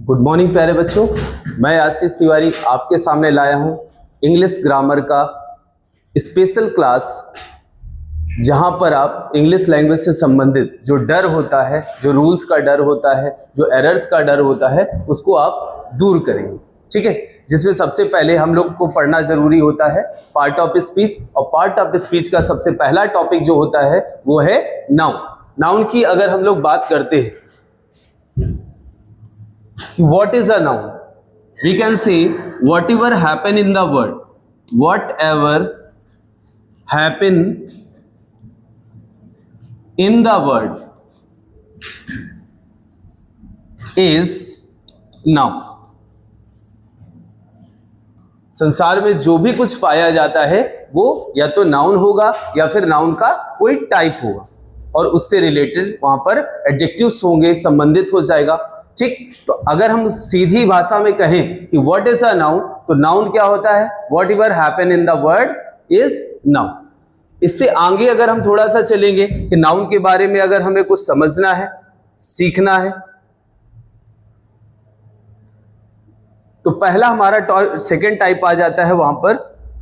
Good morning प्यारे बच्चों, मैं आशीष तिवारी आपके सामने लाया हूं इंग्लिश ग्रामर का स्पेशल क्लास, जहां पर आप इंग्लिश लैंग्वेज से संबंधित जो डर होता है, जो रूल्स का डर होता है, जो एरर्स का डर होता है, उसको आप दूर करेंगे। ठीक है, जिसमें सबसे पहले हम लोग को पढ़ना जरूरी होता है पार्ट ऑफ स्पीच, और पार्ट ऑफ स्पीच का सबसे पहला टॉपिक जो होता है वो है नाउन। नाउन की अगर हम लोग बात करते हैं, what is a noun? We can say whatever happen in the world, whatever happen in the world is noun. संसार में जो भी कुछ पाया जाता है वो या तो नाउन होगा या फिर नाउन का कोई टाइप होगा, और उससे रिलेटेड वहां पर एडजेक्टिव्स होंगे, संबंधित हो जाएगा। ठीक, तो अगर हम सीधी भाषा में कहें कि व्हाट इज अ नाउन, तो नाउन क्या होता है? What ever happen in the world is noun. इससे आगे अगर हम थोड़ा सा चलेंगे कि नाउन के बारे में अगर हमें कुछ समझना है, सीखना है, तो पहला हमारा सेकेंड टाइप आ जाता है वहां पर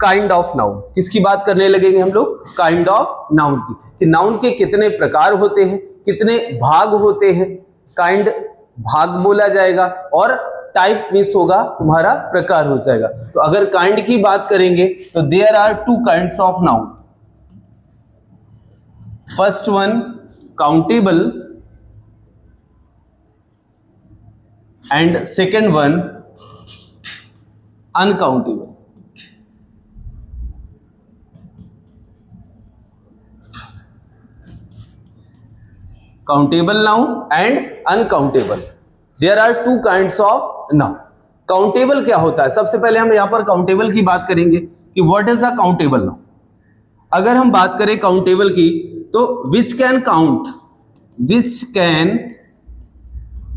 काइंड ऑफ नाउन। किसकी बात करने लगेंगे हम लोग? काइंड ऑफ नाउन की, कि नाउन के कितने प्रकार होते हैं, कितने भाग होते हैं। काइंड भाग बोला जाएगा और टाइप मिस होगा, तुम्हारा प्रकार हो जाएगा। तो अगर काइंड की बात करेंगे तो there are two kinds of noun. First one countable and second one uncountable. Countable noun and uncountable, there are two kinds of noun. Countable क्या होता है? सबसे पहले हम यहां पर काउंटेबल की बात करेंगे कि what is a countable noun. अगर हम बात करें काउंटेबल की, तो which can count, which can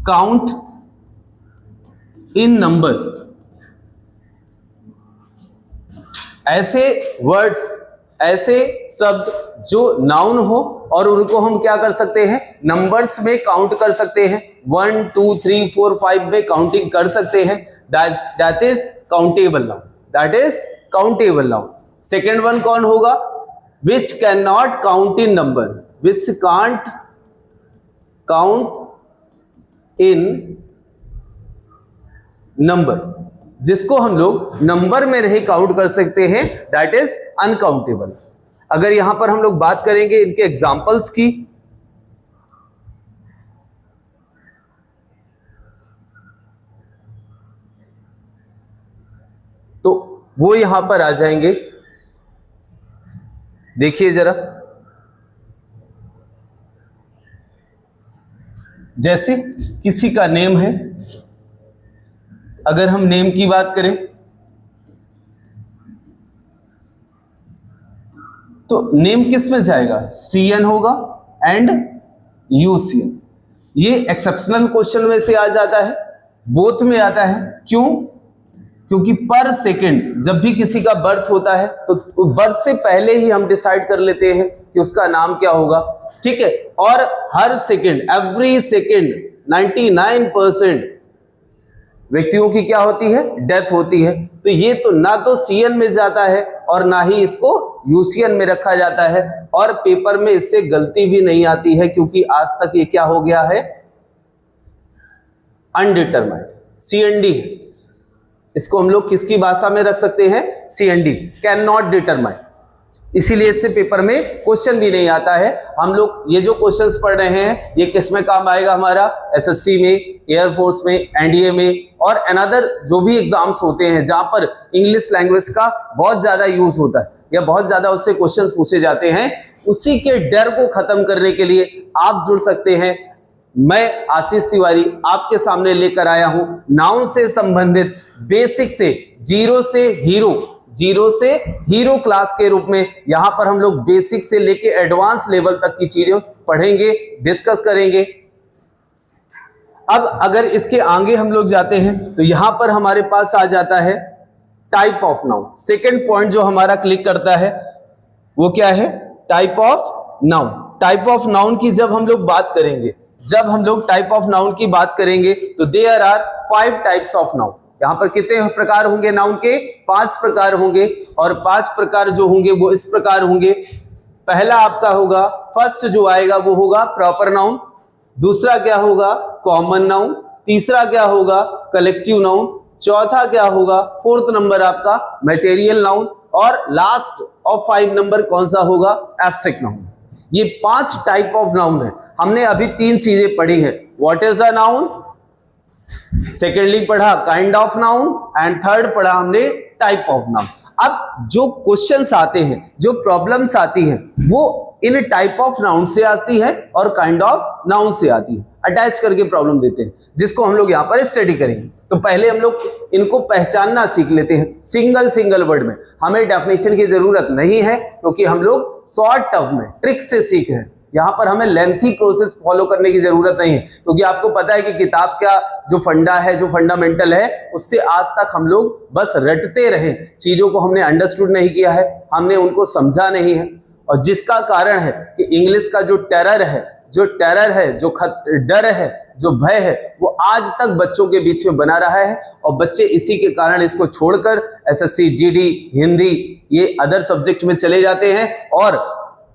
count in number. ऐसे वर्ड्स, ऐसे शब्द जो नाउन हो और उनको हम क्या कर सकते हैं? नंबर्स में काउंट कर सकते हैं। 1 2 3 4 5 में काउंटिंग कर सकते हैं। That is countable noun, that is countable noun. Second one कौन होगा? Which can not count in number, which can't count in number, जिसको हम लोग नंबर में नहीं काउंट कर सकते हैं, दैट इज अनकाउंटेबल। अगर यहां पर हम लोग बात करेंगे इनके एग्जाम्पल्स की, तो वो यहां पर आ जाएंगे। देखिए जरा, जैसे किसी का नेम है, अगर हम नेम की बात करें तो नेम किस में जाएगा? CN होगा एंड UCN। ये एक्सेप्शनल क्वेश्चन में से आ जाता है, बोथ में आता है। क्यों? क्योंकि पर सेकंड जब भी किसी का बर्थ होता है तो बर्थ से पहले ही हम डिसाइड कर लेते हैं कि उसका नाम क्या होगा। ठीक है, और हर सेकंड, एवरी सेकंड 99% व्यक्तियों की क्या होती है? डेथ होती है। तो ये तो ना तो CN में जाता है और ना ही इसको UCN में रखा जाता है, और पेपर में इससे गलती भी नहीं आती है, क्योंकि आज तक ये क्या हो गया है? अनडिटरमाइंड, CND है। इसको हम लोग किसकी भाषा में रख सकते हैं? CND, can not determine. इसीलिए इससे पेपर में क्वेश्चन भी नहीं आता है। हम लोग ये जो क्वेश्चंस पढ़ रहे हैं ये किस में काम आएगा? हमारा SSC में, एयरफोर्स में, NDA में, और अनदर जो भी एग्जाम्स होते हैं जहां पर इंग्लिश लैंग्वेज का बहुत ज्यादा यूज होता है या बहुत ज्यादा उससे क्वेश्चंस पूछे जाते हैं। उसी के डर को खत्म करने के लिए आप जुड़ सकते हैं। मैं आशीष तिवारी आपके सामने लेकर आया हूं नाउन से संबंधित बेसिक से, जीरो से हीरो क्लास के रूप में। यहां पर हम लोग बेसिक से लेके एडवांस लेवल तक की चीजें पढ़ेंगे, डिस्कस करेंगे। अब अगर इसके आगे हम लोग जाते हैं तो यहां पर हमारे पास आ जाता है type of noun. Second point जो हमारा क्लिक करता है वो क्या है? Type of noun. Type of noun की जब हम लोग बात करेंगे, जब हम लोग टाइप ऑफ नाउन की बात करेंगे तो there are 5 types of noun. यहाँ पर कितने प्रकार होंगे नाउन के? 5 प्रकार होंगे, और 5 प्रकार जो होंगे वो इस प्रकार होंगे। पहला आपका होगा, फर्स्ट जो आएगा वो होगा प्रॉपर नाउन, दूसरा क्या होगा कॉमन नाउन, तीसरा क्या होगा कलेक्टिव नाउन, चौथा क्या होगा, फोर्थ नंबर आपका मटेरियल नाउन, और लास्ट ऑफ 5 नंबर कौन सा होगा? Abstract noun. ये 5 टाइप ऑफ नाउन है। हमने अभी 3 चीजें पढ़ी है, what is a noun, secondly पढ़ा kind of noun, and third पढ़ा हमने टाइप ऑफ नाउन। अब जो क्वेश्चंस आते हैं, जो प्रॉब्लम्स आती हैं, वो इन टाइप ऑफ नाउन से आती है और काइंड ऑफ नाउन से आती है, अटैच करके प्रॉब्लम देते हैं, जिसको हम लोग यहाँ पर स्टडी करेंगे। तो पहले हम लोग इनको पहचानना सीख लेते हैं सिंगल वर्ड में। हमें डेफिनेशन की जरूरत नहीं है, क्योंकि हम लोग शॉर्ट टर्म में ट्रिक से सीख रहे हैं। यहाँ पर हमें लेंथी प्रोसेस फॉलो करने की जरूरत नहीं है, क्योंकि आपको पता है कि किताब का जो फंडा है, जो फंडामेंटल है, उससे आज तक हम लोग बस रटते रहे, चीजों को हमने अंडरस्टूड नहीं किया है, हमने उनको समझा नहीं है। और जिसका कारण है कि इंग्लिश का जो टेरर है, जो डर है, जो भय है, वो आज तक बच्चों के बीच में बना रहा है, और बच्चे इसी के कारण इसको छोड़कर एसएससी, जीडी, हिंदी, ये अदर सब्जेक्ट में चले जाते हैं, और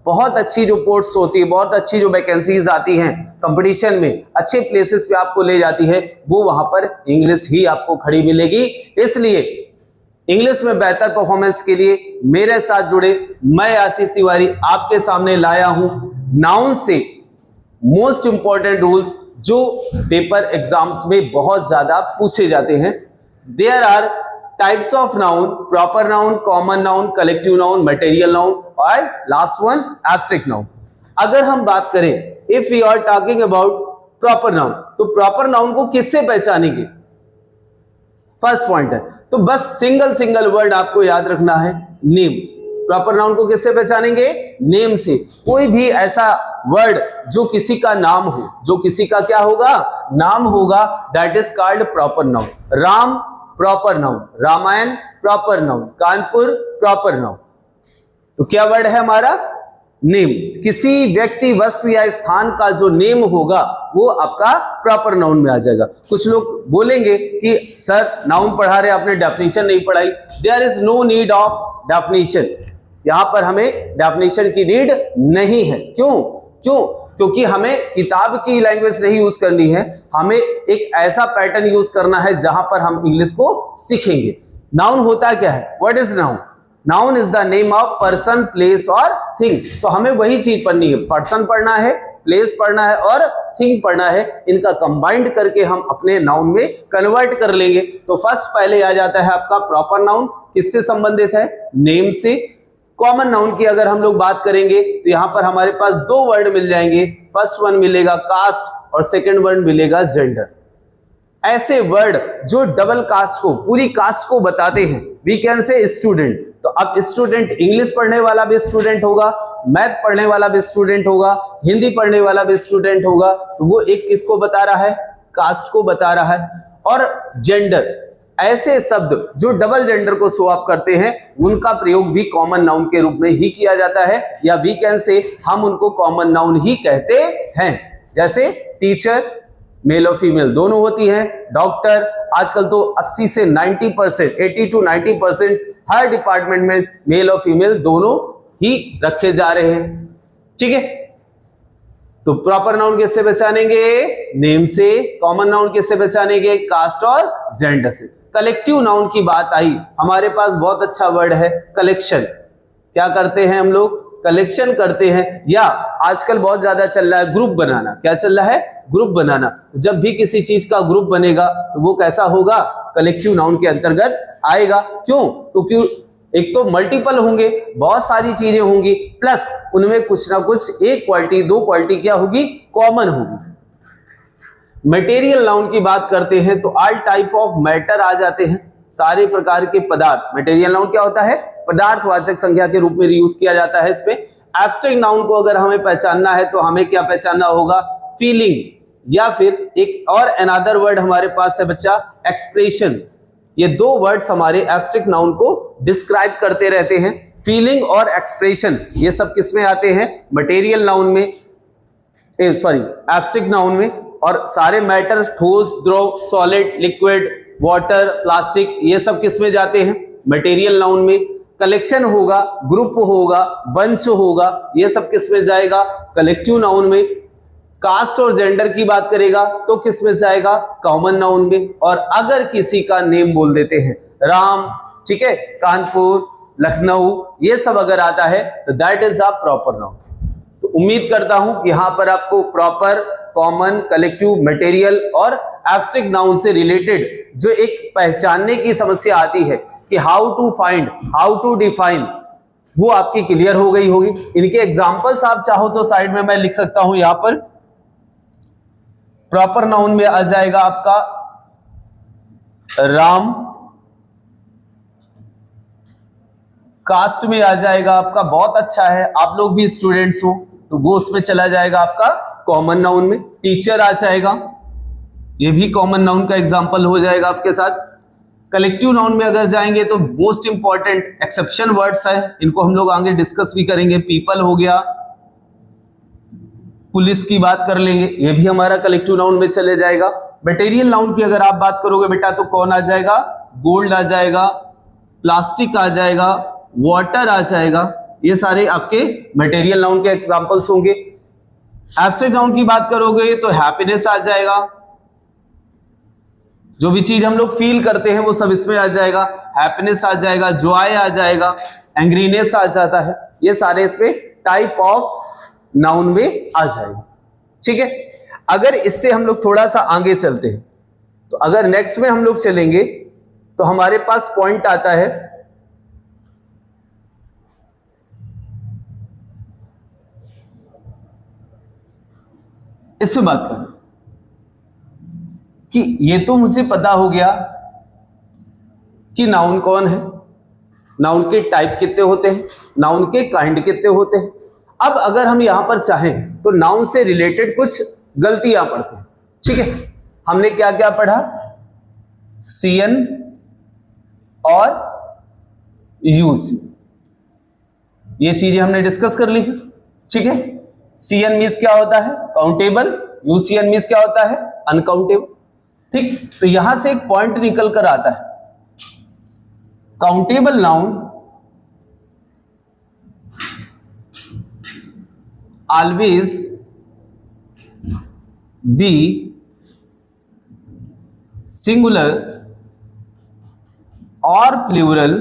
बहुत अच्छी जो पोस्ट्स होती है, बहुत अच्छी जो वैकेंसीज आती हैं कंपटीशन में, अच्छे प्लेसेस पे आपको ले जाती है, वो वहां पर इंग्लिश ही आपको खड़ी मिलेगी। इसलिए इंग्लिश में बेहतर परफॉर्मेंस के लिए मेरे साथ जुड़े, मैं आशीष तिवारी आपके सामने लाया हूं नाउन से मोस्ट इंपॉर्टेंट रूल्स, जो पेपर एग्जाम्स में बहुत ज्यादा पूछे जाते हैं। There are types of noun, proper noun, common noun, collective noun, material noun, और लास्ट वन एब्स्ट्रैक्ट नाउन। अगर हम बात करें, if you are talking about proper noun, तो प्रॉपर नाउन को किससे पहचानेंगे? फर्स्ट पॉइंट है, तो बस सिंगल वर्ड आपको याद रखना है, नेम। प्रॉपर नाउन को किससे पहचानेंगे? नेम से। कोई भी ऐसा वर्ड जो किसी का नाम हो, जो किसी का क्या होगा? नाम होगा, that is called proper noun. Ram proper noun, Ramayan proper noun, Kanpur proper noun. तो क्या वर्ड है हमारा? नेम। किसी व्यक्ति, वस्तु या स्थान का जो नेम होगा वो आपका प्रॉपर नाउन में आ जाएगा। कुछ लोग बोलेंगे कि सर नाउन पढ़ा रहे, आपने डेफिनेशन नहीं पढ़ाई। There is no need of definition. यहां पर हमें डेफिनेशन की नीड नहीं है। क्यों? क्योंकि हमें किताब की लैंग्वेज नहीं यूज करनी है, हमें एक ऐसा पैटर्न यूज करना है जहां पर हम इंग्लिश को सीखेंगे। नाउन होता क्या है? What is noun? Noun is the name of person, place और थिंग। तो हमें वही चीज पढ़नी है, पर्सन पढ़ना है, प्लेस पढ़ना है और थिंग पढ़ना है। इनका कंबाइंड करके हम अपने नाउन में कन्वर्ट कर लेंगे। तो फर्स्ट पहले आ जाता है आपका प्रॉपर नाउन, किससे संबंधित है? नेम से। कॉमन नाउन की अगर हम लोग बात करेंगे तो यहां पर हमारे पास 2 वर्ड मिल जाएंगे। फर्स्ट वन मिलेगा कास्ट और सेकंड वर्ड मिलेगा जेंडर। ऐसे वर्ड जो डबल कास्ट को, पूरी कास्ट को बताते हैं, वी कैन से स्टूडेंट। तो अब स्टूडेंट, इंग्लिश पढ़ने वाला भी स्टूडेंट होगा, मैथ पढ़ने वाला भी स्टूडेंट होगा, हिंदी पढ़ने वाला भी स्टूडेंट होगा। तो वो एक किसको बता रहा है? कास्ट को बता रहा है। और जेंडर, ऐसे शब्द जो डबल जेंडर को शो अप करते हैं, उनका प्रयोग भी कॉमन नाउन के रूप में ही किया जाता है, या वी कैन से हम उनको कॉमन नाउन ही कहते हैं। जैसे टीचर, मेल और फीमेल दोनों होती हैं। डॉक्टर, आजकल तो 80 से 90%, 80 to 90% हर डिपार्टमेंट में मेल और फीमेल दोनों ही रखे जा रहे हैं। ठीक है, तो प्रॉपर नाउन किससे पहचानेंगे? नेम से। कॉमन नाउन किससे पहचानेंगे? कास्ट और जेंडर से। कलेक्टिव नाउन की बात आई, हमारे पास बहुत अच्छा वर्ड है कलेक्शन। क्या करते हैं हम लोग? कलेक्शन करते हैं, या आजकल बहुत ज्यादा चल रहा है ग्रुप बनाना। क्या चल रहा है? ग्रुप बनाना। जब भी किसी चीज का ग्रुप बनेगा तो वो कैसा होगा? कलेक्टिव नाउन के अंतर्गत आएगा। क्यों? क्योंकि एक तो मल्टीपल होंगे, बहुत सारी चीजें होंगी, प्लस उनमें कुछ ना कुछ एक क्वालिटी, 2 क्वालिटी क्या होगी? कॉमन होगी। मटेरियल नाउन की बात करते हैं तो ऑल टाइप ऑफ मैटर आ जाते हैं, सारे प्रकार के पदार्थ। मटेरियल नाउन क्या होता है? पदार्थवाचक संख्या के रूप में यूज किया जाता है। इस पे एब्स्ट्रैक्ट नाउन को अगर हमें पहचानना है तो हमें क्या पहचानना होगा? फीलिंग, या फिर एक और अनदर वर्ड हमारे पास है बच्चा, एक्सप्रेशन। ये 2 वर्ड्स हमारे एब्स्ट्रैक्ट नाउन को डिस्क्राइब करते रहते हैं। फीलिंग और एक्सप्रेशन, ये सब किसमें आते हैं? मटेरियल नाउन में। एब्स्ट्रैक्ट नाउन में, और सारे मैटर ठोस, द्रव, सॉलिड, लिक्विड, वाटर, प्लास्टिक, ये सब किस में जाते हैं? मटेरियल नाउन में। कलेक्शन होगा, ग्रुप होगा, बंच होगा, ये सब किस में जाएगा? कलेक्टिव नाउन में। कास्ट और जेंडर की बात करेगा तो किस में जाएगा? कॉमन नाउन में। और अगर किसी का नेम बोल देते हैं, राम, ठीक है, कानपुर, लखनऊ, ये सब अगर आता है तो that is a proper noun. तो उम्मीद करता हूं कि यहां पर आपको प्रॉपर, कॉमन, कलेक्टिव, मटेरियल और एब्स्ट्रैक्ट नाउन से रिलेटेड जो एक पहचानने की समस्या आती है कि how to find, how to define, वो आपकी क्लियर हो गई होगी। इनके एग्जांपल्स आप चाहो तो साइड में मैं लिख सकता हूं। यहां पर प्रॉपर नाउन में आ जाएगा आपका राम, कास्ट में आ जाएगा आपका, बहुत अच्छा है, आप लोग भी स्टूडेंट्स हो तो वो उसमें चला जाएगा आपका कॉमन नाउन में। टीचर आ जाएगा, ये भी कॉमन नाउन का एग्जांपल हो जाएगा आपके साथ। कलेक्टिव नाउन में अगर जाएंगे तो मोस्ट इंपॉर्टेंट एक्सेप्शन वर्ड्स है, इनको हम लोग आगे डिस्कस भी करेंगे। पीपल हो गया, पुलिस की बात कर लेंगे, ये भी हमारा कलेक्टिव नाउन में चले जाएगा। मटेरियल नाउन की अगर आप बात करोगे बेटा तो कौन आ जाएगा? गोल्ड आ जाएगा, प्लास्टिक आ जाएगा, वाटर आ जाएगा, ये सारे आपके मटेरियल नाउन के एग्जांपल्स होंगे। एब्स्ट्रैक्ट नाउन की बात करोगे तो हैप्पीनेस आ जाएगा, जो भी चीज हम लोग फील करते हैं वो सब इसमें आ जाएगा। हैप्पीनेस आ जाएगा, जॉय आ जाएगा, एंग्रीनेस आ जाता है, ये सारे इसमें टाइप ऑफ नाउन में आ जाएगा। ठीक है, अगर इससे हम लोग थोड़ा सा आगे चलते हैं तो अगर नेक्स्ट में हम लोग चलेंगे तो हमारे पास पॉइंट आता है इससे बात करें कि ये तो मुझे पता हो गया कि नाउन कौन है, नाउन के टाइप कितने होते हैं, नाउन के काइंड कितने होते हैं। अब अगर हम यहां पर चाहें तो नाउन से रिलेटेड कुछ गलतियां पढ़ते हैं। ठीक है, हमने क्या क्या पढ़ा? सीएन और यूसी, ये चीजें हमने डिस्कस कर ली है। ठीक है, सीएन मीन्स क्या होता है? काउंटेबल। यूसीएन मीन्स क्या होता है? अनकाउंटेबल। ठीक, तो यहां से एक पॉइंट निकल कर आता है, countable noun always be singular और प्लूरल।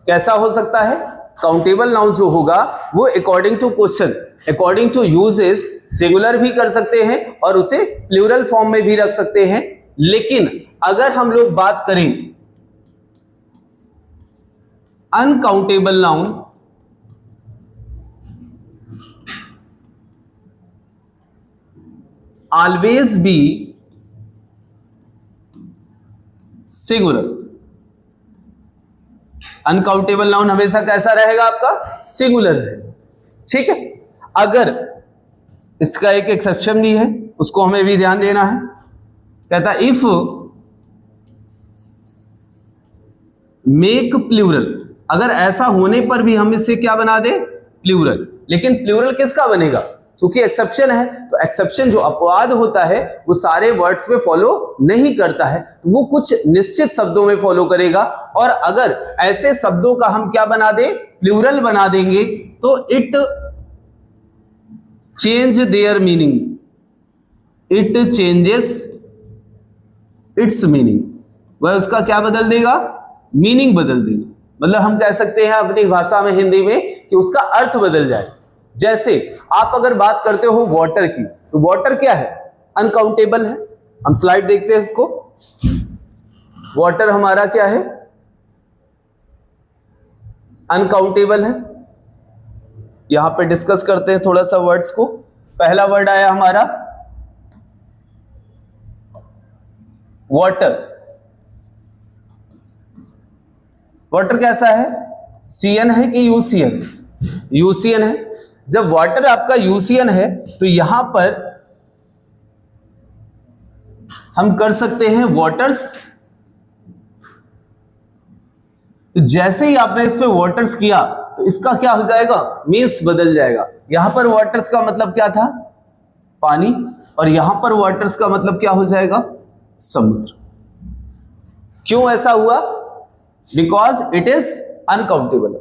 कैसा हो सकता है? काउंटेबल नाउन जो होगा वो according to question, according to usages singular भी कर सकते हैं और उसे प्लूरल फॉर्म में भी रख सकते हैं। लेकिन अगर हम लोग बात करें uncountable noun, always be singular। Uncountable noun हमेशा कैसा रहेगा आपका? सिंगुलर रहेगा। ठीक है, अगर इसका एक एक्सेप्शन भी है, उसको हमें भी ध्यान देना है। कहता है इफ मेक प्लूरल, अगर ऐसा होने पर भी हम इसे क्या बना दे? प्लूरल। लेकिन प्लूरल किसका बनेगा? चूंकि एक्सेप्शन है तो एक्सेप्शन जो अपवाद होता है वो सारे वर्ड्स में फॉलो नहीं करता है, तो वो कुछ निश्चित शब्दों में फॉलो करेगा। और अगर ऐसे शब्दों का हम क्या बना दे? प्लूरल बना देंगे तो it change their meaning, it changes it's meaning, वह उसका क्या बदल देगा? मीनिंग बदल देगा। मतलब हम कह सकते हैं अपनी भाषा में, हिंदी में, कि उसका अर्थ बदल जाए। जैसे आप अगर बात करते हो वाटर की, तो वाटर क्या है? अनकाउंटेबल है। हम स्लाइड देखते हैं इसको। वाटर हमारा क्या है? अनकाउंटेबल है। यहां पे डिस्कस करते हैं थोड़ा सा वर्ड्स को। पहला वर्ड आया हमारा वाटर। वाटर कैसा है? सीएन है कि यूसीएन? यूसीएन है। जब वाटर आपका यूसीएन है तो यहां पर हम कर सकते हैं वाटर्स। तो जैसे ही आपने इस पे वाटर्स किया तो इसका क्या हो जाएगा, मीन्स बदल जाएगा। यहां पर वाटर्स का मतलब क्या था, पानी, और यहां पर वाटर्स का मतलब क्या हो जाएगा, समुद्र। क्यों ऐसा हुआ, because it is uncountable.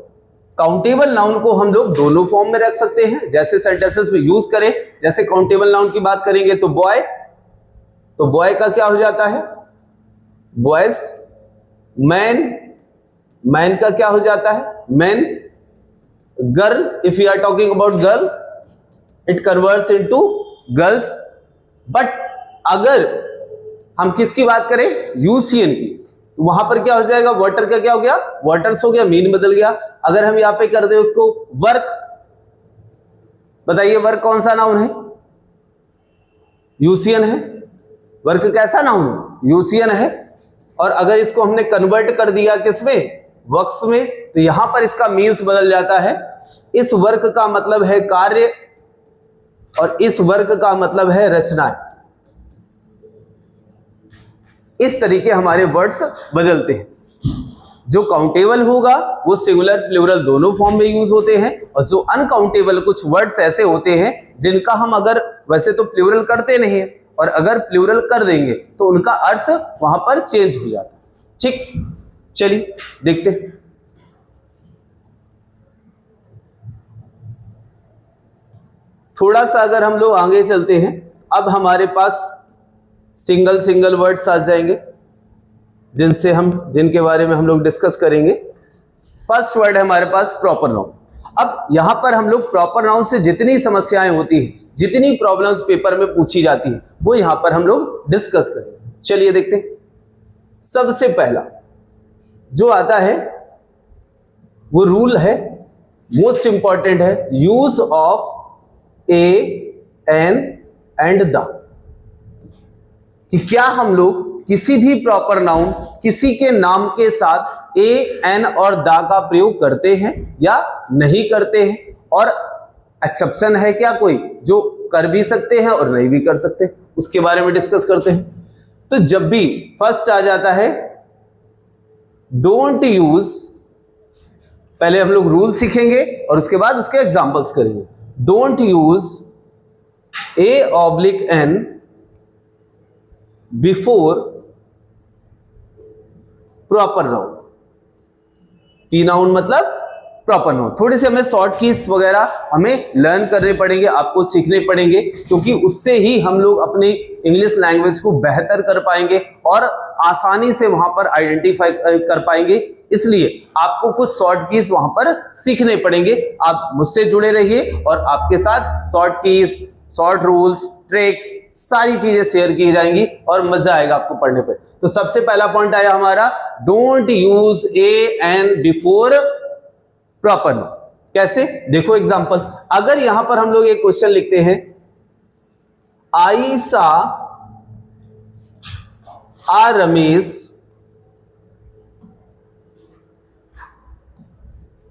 Countable noun को हम लोग दोनों फॉर्म में रख सकते हैं, जैसे सेंटेंसेस में यूज करें। जैसे काउंटेबल नाउन की बात करेंगे तो बॉय, तो बॉय का क्या हो जाता है, बॉयज। मैन, मैन का क्या हो जाता है, man. Girl, if you are talking about girl, it converts into girls. But अगर हम किसकी बात करें, यूसीएन की, तो वहां पर क्या हो जाएगा, वाटर का क्या हो गया, वाटर्स हो गया, मीन बदल गया। अगर हम यहां पे कर दे उसको वर्क, बताइए वर्क कौन सा नाउन है, यूसीएन है। वर्क कैसा नाउन है, यूसीएन है। और अगर इसको हमने कन्वर्ट कर दिया किसमें, वर्क्स में, तो यहां पर इसका मीन्स बदल जाता है। इस वर्क का मतलब है कार्य और इस वर्क का मतलब है रचना। इस तरीके हमारे वर्ड्स बदलते हैं। जो काउंटेबल होगा वो सिंगुलर प्लूरल दोनों फॉर्म में यूज होते हैं, और जो अनकाउंटेबल कुछ वर्ड्स ऐसे होते हैं जिनका हम अगर वैसे तो प्लूरल करते नहीं है, और अगर प्लूरल कर देंगे तो उनका अर्थ वहां पर चेंज हो जाता है। ठीक, चलिए देखते हैं। थोड़ा सा अगर हम लोग आगे चलते हैं, अब हमारे पास सिंगल सिंगल वर्ड्स आ जाएंगे जिनके बारे में हम लोग डिस्कस करेंगे। फर्स्ट वर्ड है हमारे पास प्रॉपर नाउन। अब यहां पर हम लोग प्रॉपर नाउन से जितनी समस्याएं होती हैं, जितनी प्रॉब्लम्स पेपर में पूछी जाती है, वो यहां पर हम लोग डिस्कस करेंगे। चलिए देखते हैं। सबसे पहला जो आता है वो रूल है, मोस्ट इंपॉर्टेंट है, use of a, an and the. कि क्या हम लोग किसी भी प्रॉपर नाउन किसी के नाम के साथ ए, एन और द का प्रयोग करते हैं या नहीं करते हैं, और एक्सेप्शन है क्या कोई जो कर भी सकते हैं और नहीं भी कर सकते, उसके बारे में डिस्कस करते हैं। तो जब भी फर्स्ट आ जाता है डोंट यूज, पहले हम लोग रूल सीखेंगे और उसके बाद उसके एग्जांपल्स करेंगे। Don't use A oblique an before proper noun. P noun मतलब प्रॉपर नाउन। थोड़े से हमें शॉर्ट कीज वगैरह हमें लर्न करने पड़ेंगे, आपको सीखने पड़ेंगे, क्योंकि उससे ही हम लोग अपनी इंग्लिश लैंग्वेज को बेहतर कर पाएंगे और आसानी से वहां पर आइडेंटिफाई कर पाएंगे। इसलिए आपको कुछ शॉर्ट कीज वहां पर सीखने पड़ेंगे। आप मुझसे जुड़े रहिए और आपके साथ short keys, short rules, tricks, सारी चीजें शेयर की जाएंगी और मजा आएगा आपको पढ़ने पे। तो सबसे पहला पॉइंट आया हमारा, don't use A, an before proper noun. कैसे, देखो एग्जांपल। अगर यहां पर हम लोग एक क्वेश्चन लिखते हैं, I saw a Ramesh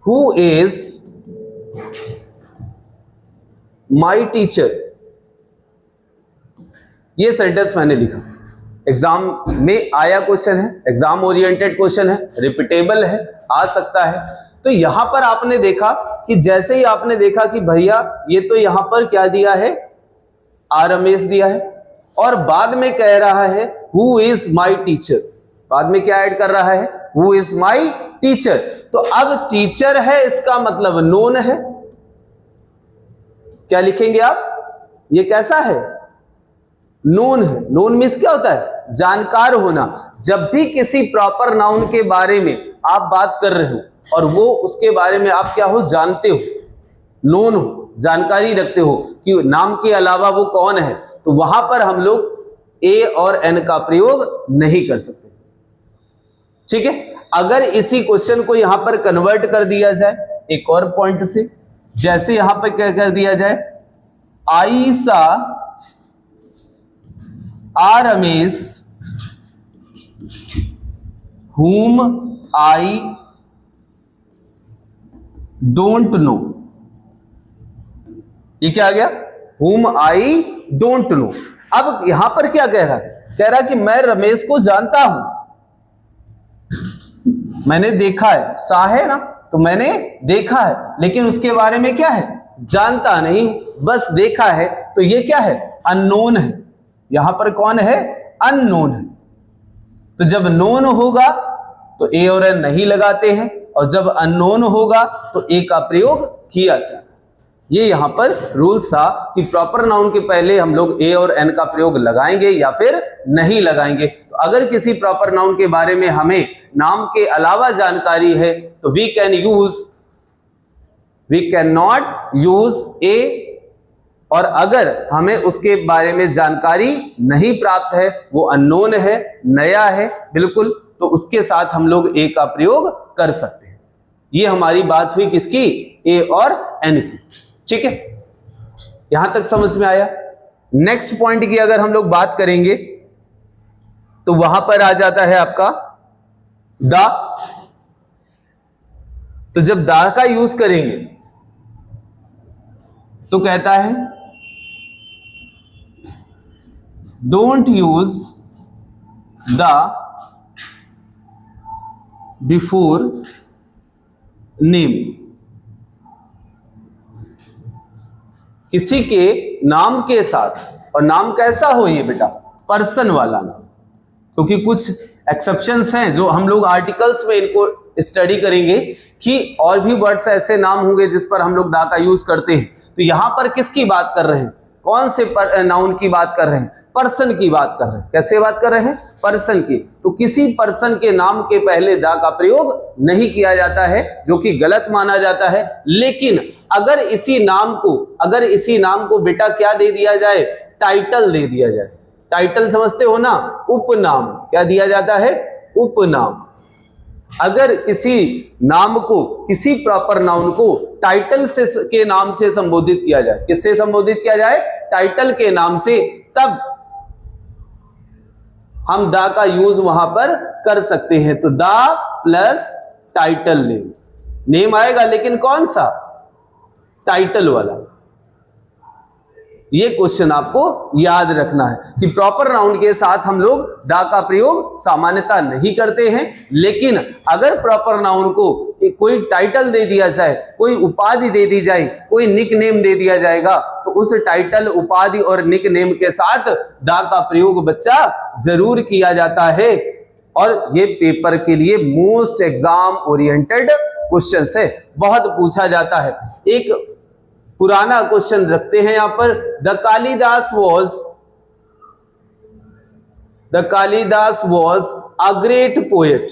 who is my teacher. ये सेंटेंस मैंने लिखा, एग्जाम में आया क्वेश्चन है, एग्जाम ओरिएंटेड क्वेश्चन है, रिपीटेबल है, आ सकता है। तो यहां पर आपने देखा कि जैसे ही आपने देखा कि भैया ये तो यहां पर क्या दिया है, आ रमेश दिया है, और बाद में कह रहा है हु इज माई टीचर। बाद में क्या ऐड कर रहा है, हु इज माई टीचर। तो अब टीचर है, इसका मतलब नोन है। क्या लिखेंगे आप, ये कैसा है, नोन है। नोन मीन्स क्या होता है, जानकार होना। जब भी किसी प्रॉपर नाउन के बारे में आप बात कर रहे हो और वो उसके बारे में आप क्या हो, जानते हो, नोन हो, जानकारी रखते हो कि नाम के अलावा वो कौन है, तो वहां पर हम लोग ए और एन का प्रयोग नहीं कर सकते। ठीक है। अगर इसी क्वेश्चन को यहां पर कन्वर्ट कर दिया जाए एक और पॉइंट से, जैसे यहां पर क्या कर दिया जाए, I saw a Ramesh whom I don't know। ये क्या आ गया, whom I don't know। अब यहां पर क्या कह रहा है, कह रहा है कि मैं रमेश को जानता हूं। मैंने देखा है, सा है ना, तो मैंने देखा है, लेकिन उसके बारे में क्या है, जानता नहीं, बस देखा है, तो ये क्या है, अननोन है। यहां पर कौन है, अननोन है। तो जब नोन होगा तो ए और एन नहीं लगाते हैं, और जब अननोन होगा तो ए का प्रयोग किया जाए। ये यहां पर रूल्स था कि प्रॉपर नाउन के पहले हम लोग ए और एन का प्रयोग लगाएंगे या फिर नहीं लगाएंगे। तो अगर किसी प्रॉपर नाउन के बारे में हमें नाम के अलावा जानकारी है तो वी कैन नॉट यूज ए, और अगर हमें उसके बारे में जानकारी नहीं प्राप्त है, वो अननोन है, नया है बिल्कुल, तो उसके साथ हम लोग ए का प्रयोग कर सकते हैं। ये हमारी बात हुई किसकी, ए और एन की। ठीक है, यहां तक समझ में आया। नेक्स्ट पॉइंट की अगर हम लोग बात करेंगे तो वहां पर आ जाता है आपका द। तो जब द का यूज करेंगे तो कहता है don't use the before name. किसी के नाम के साथ, और नाम कैसा हो ये बेटा, पर्सन वाला नाम, क्योंकि कुछ एक्सेप्शंस हैं जो हम लोग आर्टिकल्स में इनको स्टडी करेंगे कि और भी वर्ड्स ऐसे नाम होंगे जिस पर हम लोग दा का यूज करते हैं। तो यहां पर किसकी बात कर रहे हैं, कौन से नाउन की बात कर रहे हैं, पर्सन की बात कर रहे हैं। कैसे बात कर रहे हैं, पर्सन की। तो किसी पर्सन के नाम के पहले दा का प्रयोग नहीं किया जाता है, जो कि गलत माना जाता है। लेकिन अगर इसी नाम को बेटा क्या दे दिया जाए, टाइटल दे दिया जाए। टाइटल समझते हो ना, उपनाम। क्या दिया जाता है, उपनाम। अगर किसी नाम को, किसी प्रॉपर नाउन को टाइटल से के नाम से संबोधित किया जाए, किससे संबोधित किया जाए, टाइटल के नाम से, तब हम दा का यूज वहां पर कर सकते हैं। तो दा प्लस टाइटल नेम, नेम आएगा लेकिन कौन सा, टाइटल वाला। ये क्वेश्चन आपको याद रखना है कि प्रॉपर नाउन के साथ हम लोग दा का प्रयोग सामान्यतः नहीं करते हैं, लेकिन अगर प्रॉपर नाउन को कोई टाइटल दे दिया जाए, कोई उपाधि दे दी जाए, कोई निक नेम दे दिया जाएगा, तो उस टाइटल, उपाधि और निक नेम के साथ दा का प्रयोग बच्चा जरूर किया जाता है। और ये पेपर के लिए मोस्ट एग्जाम ओरिएंटेड क्वेश्चन है, बहुत पूछा जाता है। एक पुराना क्वेश्चन रखते हैं यहां पर, the Kalidas was a great poet.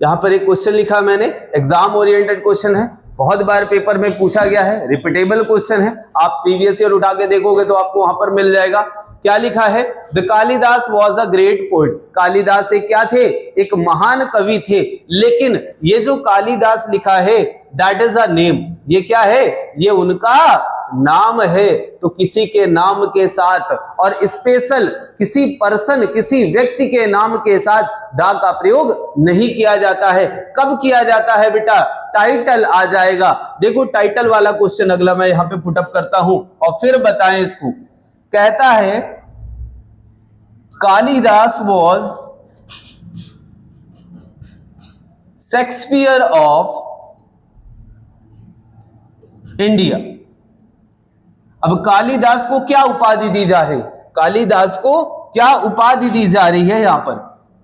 यहां पर एक क्वेश्चन लिखा मैंने, एग्जाम ओरिएंटेड क्वेश्चन है, बहुत बार पेपर में पूछा गया है, रिपीटेबल क्वेश्चन है। आप प्रीवियस ईयर उठा के देखोगे तो आपको वहां पर मिल जाएगा। क्या लिखा है, the Kalidas was a great poet. Kalidas एक क्या थे, एक महान कवि थे। लेकिन ये जो कालिदास लिखा है, दैट इज अ नेम। ये क्या है, ये उनका नाम है। तो किसी के नाम के साथ, और स्पेशल किसी पर्सन, किसी व्यक्ति के नाम के साथ दा का प्रयोग नहीं किया जाता है। कब किया जाता है बेटा, टाइटल आ जाएगा। देखो टाइटल वाला क्वेश्चन अगला मैं यहां पे पुटअप करता हूं और फिर बताएं इसको। कहता है Kalidas was Shakespeare of India. अब कालिदास को क्या उपाधि दी जा रही, कालिदास को क्या उपाधि दी जा रही है, यहां पर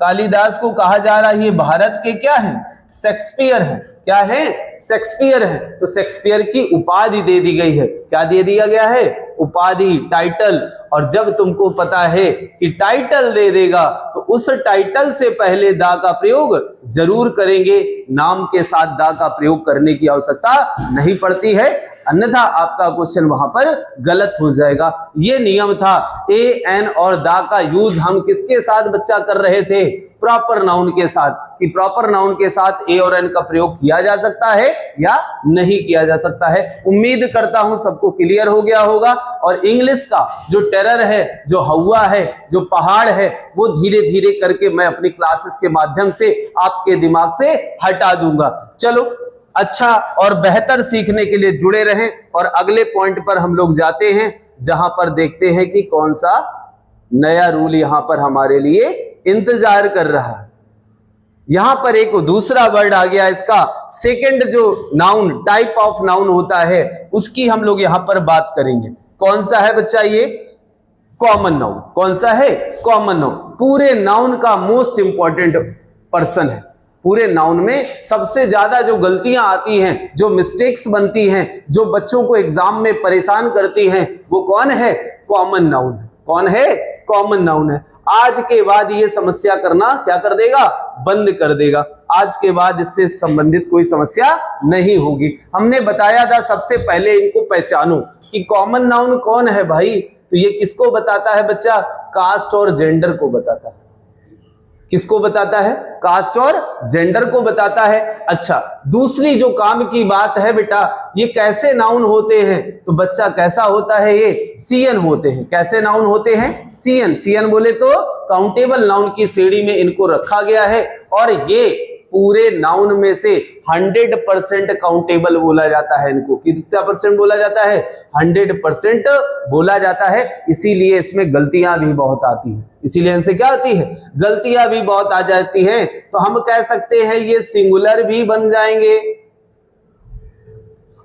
कालिदास को कहा जा रहा है ये भारत के क्या है, शेक्सपियर है। क्या है, शेक्सपियर है। तो शेक्सपियर की उपाधि दे दी गई है। क्या दे दिया गया है, उपाधि, टाइटल। और जब तुमको पता है कि टाइटल दे देगा तो उस टाइटल से पहले दा का प्रयोग जरूर करेंगे। नाम के साथ दा का प्रयोग करने की आवश्यकता नहीं पड़ती है, अन्यथा आपका क्वेश्चन वहां पर गलत हो जाएगा। ये नियम था। ए, एन और दा का यूज हम किसके साथ बच्चा कर रहे थे, प्रॉपर नाउन के साथ, कि प्रॉपर नाउन के साथ ए और एन का प्रयोग किया जा सकता है या नहीं किया जा सकता है। उम्मीद करता हूं सबको क्लियर हो गया होगा। और इंग्लिश का जो टेरर है, जो हवा है, जो पहाड़ है, वो धीरे धीरे करके मैं अपनी क्लासेस के माध्यम से आपके दिमाग से हटा दूंगा। चलो, अच्छा और बेहतर सीखने के लिए जुड़े रहें। और अगले पॉइंट पर हम लोग जाते हैं, जहां पर देखते हैं कि कौन सा नया रूल यहां पर हमारे लिए इंतजार कर रहा है। यहां पर एक दूसरा वर्ड आ गया, इसका सेकंड जो नाउन टाइप ऑफ नाउन होता है उसकी हम लोग यहां पर बात करेंगे। कौन सा है बच्चा? ये कॉमन नाउन। कौन सा है? Common noun. पूरे नाउन का मोस्ट इंपॉर्टेंट पर्सन है। पूरे नाउन में सबसे ज्यादा जो गलतियां आती हैं, जो मिस्टेक्स बनती हैं, जो बच्चों को एग्जाम में परेशान करती हैं, वो कौन है? कॉमन नाउन है। कौन है? कॉमन नाउन है। आज के बाद ये समस्या करना क्या कर देगा? बंद कर देगा। आज के बाद इससे संबंधित कोई समस्या नहीं होगी। हमने बताया था सबसे पहले इनको पहचानो कि कॉमन नाउन कौन है भाई। तो ये किसको बताता है बच्चा? कास्ट और जेंडर को बताता है। किसको बताता है? कास्ट और जेंडर को बताता है। अच्छा, दूसरी जो काम की बात है बेटा, ये कैसे नाउन होते हैं? तो बच्चा कैसा होता है? ये सीएन होते हैं। कैसे नाउन होते हैं? सीएन। सीएन बोले तो काउंटेबल नाउन की श्रेणी में इनको रखा गया है और ये पूरे नाउन में से 100% काउंटेबल बोला जाता है। इनको कितना परसेंट बोला जाता है? 100% बोला जाता है। इसीलिए इसमें गलतियां भी बहुत आती हैं। इसीलिए इनसे क्या होती है? गलतियां भी बहुत आ जाती हैं। तो हम कह सकते हैं ये सिंगुलर भी बन जाएंगे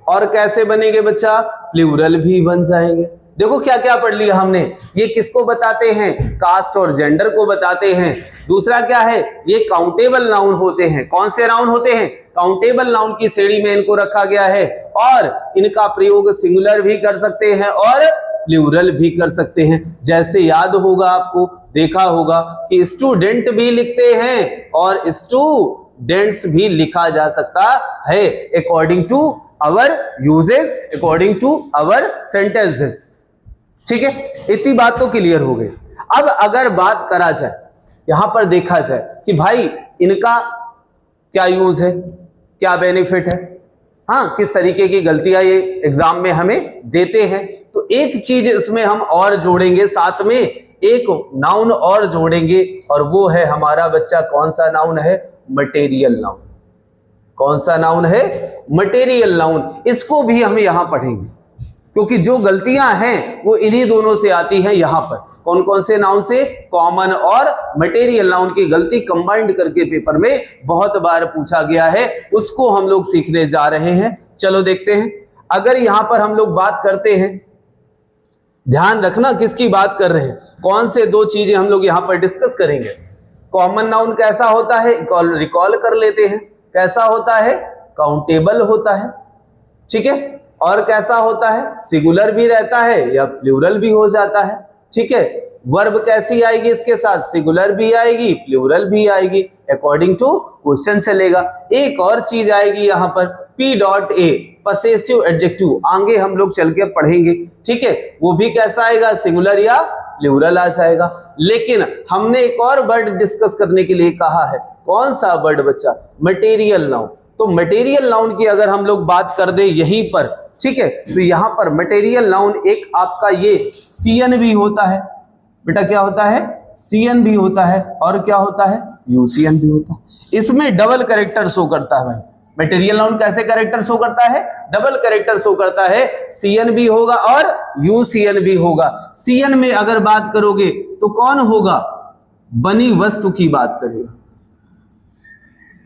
और कैसे बनेंगे बच्चा? प्लूरल भी बन जाएंगे। देखो क्या क्या पढ़ लिया हमने। ये किसको बताते हैं? कास्ट और जेंडर को बताते हैं। दूसरा क्या है? ये काउंटेबल नाउन होते हैं। कौन से नाउन होते हैं? काउंटेबल नाउन की श्रेणी में इनको रखा गया है और इनका प्रयोग सिंगुलर भी कर सकते हैं और प्लूरल भी कर सकते हैं। जैसे याद होगा आपको, देखा होगा कि स्टूडेंट भी लिखते हैं और स्टूडेंट्स भी लिखा जा सकता है according to our usages, according to our sentences. ठीक है, इतनी बात तो क्लियर हो गई। अब अगर बात करा जाए, यहां पर देखा जाए कि भाई इनका क्या यूज है, क्या बेनिफिट है, हाँ, किस तरीके की गलतियां ये एग्जाम में हमें देते हैं, तो एक चीज इसमें हम और जोड़ेंगे, साथ में एक नाउन और जोड़ेंगे और वो है हमारा बच्चा कौन सा नाउन है? Material noun. कौन सा नाउन है? Material noun. इसको भी हम यहां पढ़ेंगे क्योंकि जो गलतियां हैं वो इन्हीं दोनों से आती हैं। यहां पर कौन कौन से नाउन से? कॉमन और मटेरियल नाउन की गलती कंबाइंड करके पेपर में बहुत बार पूछा गया है, उसको हम लोग सीखने जा रहे हैं। चलो देखते हैं। अगर यहां पर हम लोग बात करते हैं, ध्यान रखना किसकी बात कर रहे हैं, कौन से दो चीजें हम लोग यहां पर डिस्कस करेंगे। कॉमन नाउन कैसा होता है? रिकॉल कर लेते हैं। कैसा होता है? काउंटेबल होता है। ठीक है, और कैसा होता है? सिंगुलर भी रहता है या प्लूरल भी हो जाता है। ठीक है, वर्ब कैसी आएगी इसके साथ? सिंगुलर भी आएगी, प्लूरल भी आएगी, अकॉर्डिंग टू क्वेश्चन चलेगा। एक और चीज आएगी यहां पर, P.A, पसेसिव एडजेक्टिव, आगे हम लोग चल के पढ़ेंगे। ठीक है, वो भी कैसा आएगा? सिंगुलर या प्लूरल आ जाएगा। लेकिन हमने एक और वर्ड डिस्कस करने के लिए कहा है। कौन सा वर्ड बच्चा? Material noun. तो मटेरियल नाउन की अगर हम लोग बात कर दे यहीं पर, ठीक है, तो यहां पर मटेरियल नाउन एक आपका ये सीएन भी होता है बेटा। क्या होता है? सीएन भी होता है और क्या होता है? यूसीएन भी होता है। इसमें डबल कैरेक्टर शो करता है भाई। मटेरियल नाउन कैसे कैरेक्टर शो करता है? डबल कैरेक्टर शो करता है। सीएन भी होगा और यूसीएन भी होगा। सीएन में अगर बात करोगे तो कौन होगा? बनी वस्तु की बात करेगा।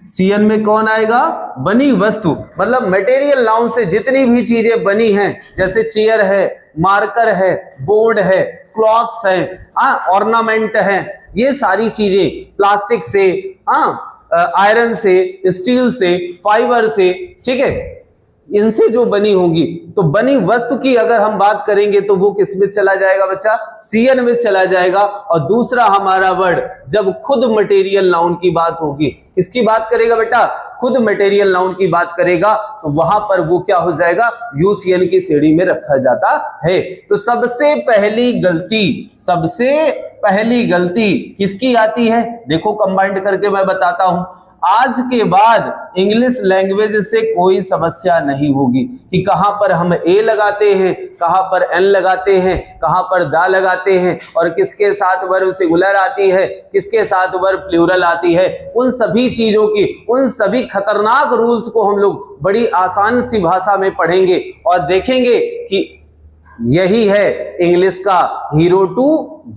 सीएन में कौन आएगा? बनी वस्तु। मतलब मटेरियल नाउन से जितनी भी चीजें बनी हैं, जैसे चेयर है, मार्कर है, बोर्ड है, क्लॉथ्स है, ऑर्नामेंट है, ये सारी चीजें प्लास्टिक से, आयरन से, स्टील से, फाइबर से, ठीक है, इनसे जो बनी होगी, तो बनी वस्तु की अगर हम बात करेंगे तो वो किस में चला जाएगा बच्चा? सीएन में चला जाएगा। और दूसरा हमारा वर्ड जब खुद मटेरियल नाउन की बात होगी, किसकी बात करेगा बेटा? खुद मटेरियल नाउन की बात करेगा, तो वहां पर वो क्या हो जाएगा? यूसीएन की श्रेणी में रखा जाता है। तो सबसे पहली गलती किसकी आती है? देखो कंबाइंड करके मैं बताता हूं। आज के बाद इंग्लिश लैंग्वेज से कोई समस्या नहीं होगी कि कहां पर हम ए लगाते हैं, कहां पर एन लगाते हैं, कहां पर दा लगाते हैं और किसके साथ वर्ब सिंगुलर आती है, किसके साथ वर्ब प्लूरल आती है। उन सभी चीजों की, उन सभी खतरनाक रूल्स को हम लोग बड़ी आसान सी भाषा में पढ़ेंगे और देखेंगे कि यही है इंग्लिश का 0 to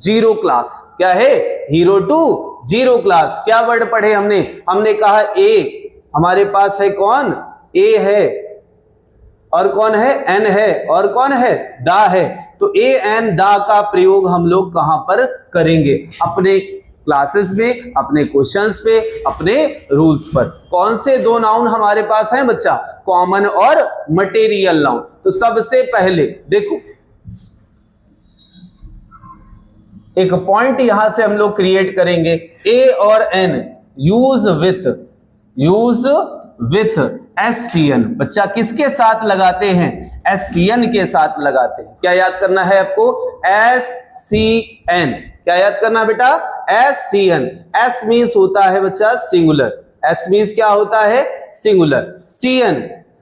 0 क्लास। क्या है? 0 to जीरो क्लास। क्या वर्ड पढ़े हमने? हमने कहा ए, हमारे पास है कौन? ए है, और कौन है? एन है, और कौन है? दा है। तो ए एन दा का प्रयोग हम लोग कहां पर करेंगे? अपने क्लासेस में, अपने क्वेश्चंस पे, अपने रूल्स पर। कौन से दो नाउन हमारे पास हैं बच्चा? कॉमन और मटेरियल नाउन। तो सबसे पहले देखो, एक पॉइंट यहां से हम लोग क्रिएट करेंगे। ए और एन यूज विथ एससीएन। बच्चा किसके साथ लगाते हैं? एससीएन के साथ लगाते हैं। क्या याद करना है आपको? एससीएन। क्या याद करना बेटा? एससीएन। एस मीन्स होता है बच्चा सिंगुलर। एस मीन्स क्या होता है? सिंगुलर। सीएन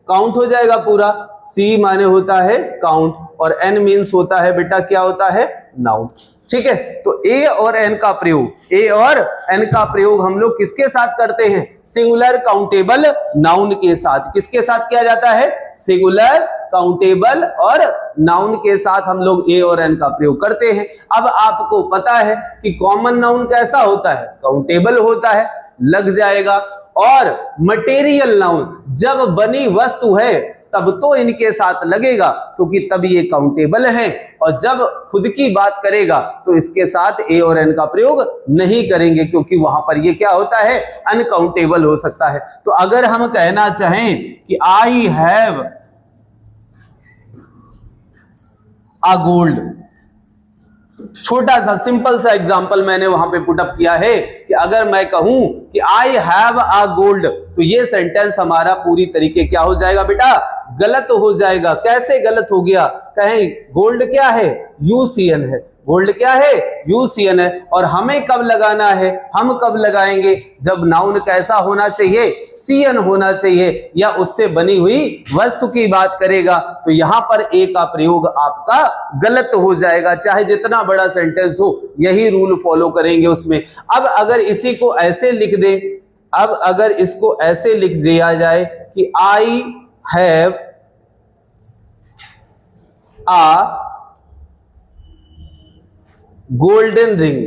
काउंट हो जाएगा पूरा। सी माने होता है काउंट, और एन मीन्स होता है बेटा, क्या होता है? नाउन। ठीक है, तो ए और एन का प्रयोग, ए और एन का प्रयोग हम लोग किसके साथ करते हैं? सिंगुलर काउंटेबल नाउन के साथ। किसके साथ किया जाता है? सिंगुलर काउंटेबल और नाउन के साथ हम लोग ए और एन का प्रयोग करते हैं। अब आपको पता है कि कॉमन नाउन कैसा होता है? काउंटेबल होता है, लग जाएगा। और मटेरियल नाउन जब बनी वस्तु है तब तो इनके साथ लगेगा, क्योंकि तब ये काउंटेबल है। और जब खुद की बात करेगा तो इसके साथ ए और एन का प्रयोग नहीं करेंगे, क्योंकि वहां पर ये क्या होता है? अनकाउंटेबल हो सकता है। तो अगर हम कहना चाहें कि आई हैव अ गोल्ड, छोटा सा सिंपल सा एग्जांपल मैंने वहां पे पुट अप किया है कि अगर मैं कहूं कि आई हैव अ गोल्ड, तो ये सेंटेंस हमारा पूरी तरीके क्या हो जाएगा बेटा? गलत हो जाएगा। कैसे गलत हो गया? कहें गोल्ड क्या है? यूसीएन है। गोल्ड क्या है? यूसीएन है। और हमें कब लगाना है? हम कब लगाएंगे? जब नाउन कैसा होना चाहिए? सीएन होना चाहिए, या उससे बनी हुई वस्तु की बात करेगा। तो यहां पर ए का प्रयोग आपका गलत हो जाएगा, चाहे जितना बड़ा सेंटेंस हो, यही रूल फॉलो करेंगे उसमें। अब अगर इसी को ऐसे लिख दे, अब अगर इसको ऐसे लिख दिया जाए कि I have a golden ring,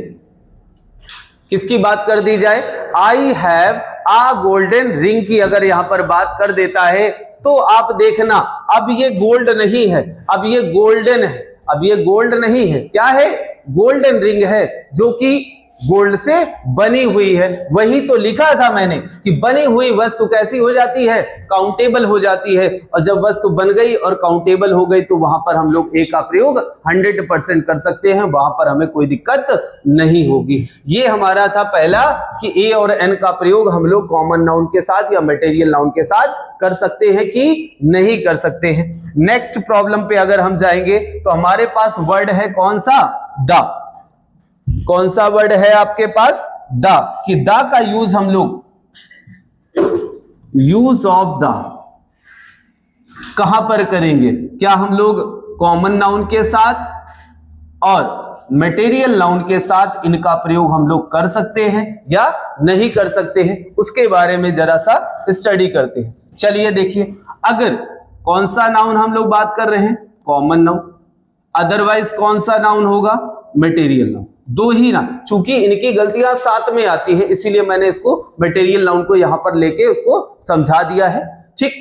किसकी बात कर दी जाए? I have a golden ring की अगर यहां पर बात कर देता है, तो आप देखना, अब ये गोल्ड नहीं है, अब ये गोल्डन है। अब ये गोल्ड नहीं है, क्या है? गोल्डन रिंग है, जो कि गोल्ड से बनी हुई है। वही तो लिखा था मैंने कि बनी हुई वस्तु कैसी हो जाती है? काउंटेबल हो जाती है। और जब वस्तु बन गई और काउंटेबल हो गई, तो वहां पर हम लोग ए का प्रयोग 100% कर सकते हैं, वहां पर हमें कोई दिक्कत नहीं होगी। ये हमारा था पहला कि ए और एन का प्रयोग हम लोग कॉमन नाउन के साथ या मटेरियल नाउन के साथ कर सकते हैं कि नहीं कर सकते हैं। नेक्स्ट प्रॉब्लम पे अगर हम जाएंगे तो हमारे पास वर्ड है कौन सा? द। कौन सा वर्ड है आपके पास? द। कि द का यूज हम लोग, यूज ऑफ द कहां पर करेंगे? क्या हम लोग कॉमन नाउन के साथ और मटेरियल नाउन के साथ इनका प्रयोग हम लोग कर सकते हैं या नहीं कर सकते हैं? उसके बारे में जरा सा स्टडी करते हैं। चलिए देखिए, अगर कौन सा नाउन हम लोग बात कर रहे हैं? Common noun. अदरवाइज कौन सा नाउन होगा? Material noun. दो ही ना, चूंकि इनकी गलतियां साथ में आती है, इसीलिए मैंने इसको मटेरियल नाउन को यहां पर लेके उसको समझा दिया है। ठीक,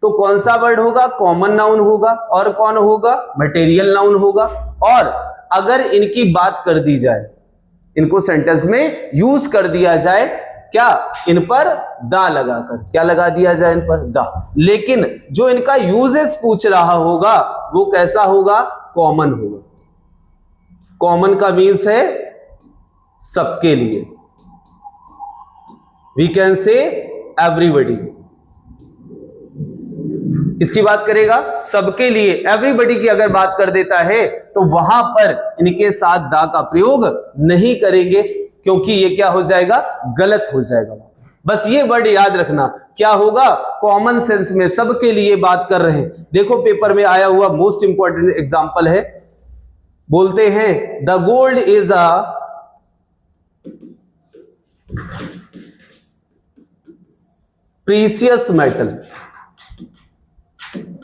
तो कौन सा वर्ड होगा? कॉमन नाउन होगा। और कौन होगा? मटेरियल नाउन होगा। और अगर इनकी बात कर दी जाए, इनको सेंटेंस में यूज कर दिया जाए, क्या? इन पर दा लगाकर। क्या लगा दिया जाए? इन पर दा। लेकिन जो इनका यूजेस पूछ रहा होगा वो कैसा होगा? कॉमन होगा। कॉमन का मीन्स है सबके लिए। We can say everybody. किसकी बात करेगा? सबके लिए, एवरीबॉडी की अगर बात कर देता है तो वहां पर इनके साथ दा का प्रयोग नहीं करेंगे, क्योंकि ये क्या हो जाएगा? गलत हो जाएगा। बस ये वर्ड याद रखना, क्या होगा? कॉमन सेंस में सबके लिए बात कर रहे हैं। देखो पेपर में आया हुआ मोस्ट इंपॉर्टेंट एग्जांपल है, बोलते हैं the gold is a precious metal.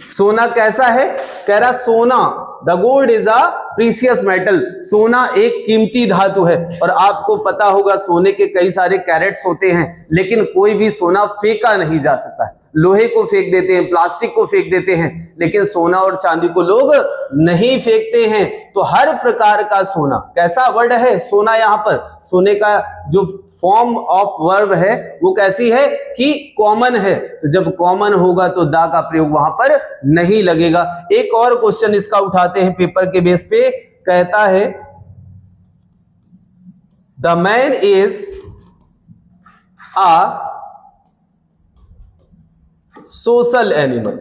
सोना कैसा है? कह रहा सोना, the gold is a precious metal, सोना एक कीमती धातु है। और आपको पता होगा सोने के कई सारे कैरेट्स होते हैं, लेकिन कोई भी सोना फेंका नहीं जा सकता है। लोहे को फेंक देते हैं, प्लास्टिक को फेंक देते हैं, लेकिन सोना और चांदी को लोग नहीं फेंकते हैं। तो हर प्रकार का सोना, कैसा वर्ड है सोना? यहां पर सोने का जो फॉर्म ऑफ वर्ब है वो कैसी है कि कॉमन है। तो जब कॉमन होगा तो दा का प्रयोग वहां पर नहीं लगेगा। एक और क्वेश्चन इसका उठाते हैं पेपर के बेस पे, कहता है the man is a social animal.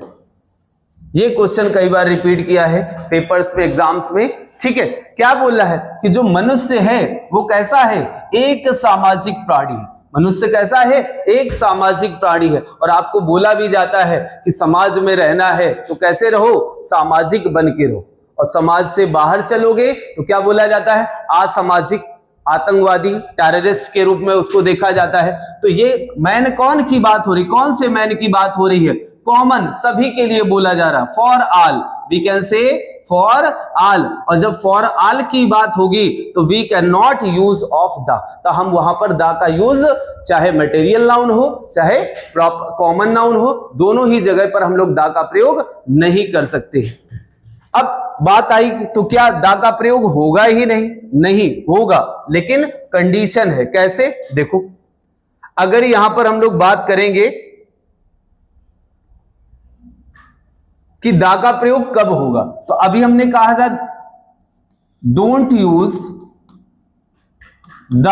ये क्वेश्चन कई बार रिपीट किया है पेपर्स में, एग्जाम्स में। ठीक है, क्या बोल रहा है कि जो मनुष्य है वो कैसा है? एक सामाजिक प्राणी। मनुष्य कैसा है? एक सामाजिक प्राणी है। और आपको बोला भी जाता है कि समाज में रहना है तो कैसे रहो? सामाजिक बन के रहो। और समाज से बाहर चलोगे तो क्या बोला जाता है? असामाजिक, आतंकवादी, टेररिस्ट के रूप में उसको देखा जाता है। तो ये मैन कौन की बात हो रही? कौन से मैन की बात हो रही है? कॉमन, सभी के लिए बोला जा रहा, for all, we can say for all. और जब फॉर ऑल की बात होगी तो we can not use of the, तो हम वहां पर द का यूज चाहे मटेरियल नाउन हो चाहे कॉमन नाउन हो, दोनों ही जगह पर हम लोग द का प्रयोग नहीं कर सकते। अब बात आई तो क्या दा का प्रयोग होगा ही नहीं? नहीं होगा, लेकिन कंडीशन है। कैसे? देखो, अगर यहां पर हम लोग बात करेंगे कि दा का प्रयोग कब होगा, तो अभी हमने कहा था don't use the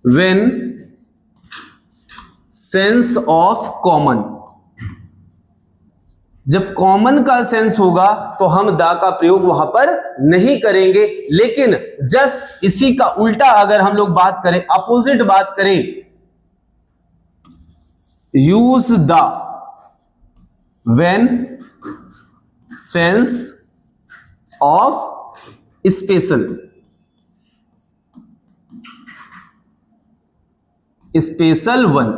when sense of common. जब कॉमन का सेंस होगा तो हम दा का प्रयोग वहां पर नहीं करेंगे। लेकिन जस्ट इसी का उल्टा अगर हम लोग बात करें, अपोजिट बात करें, use the when sense of special, special one.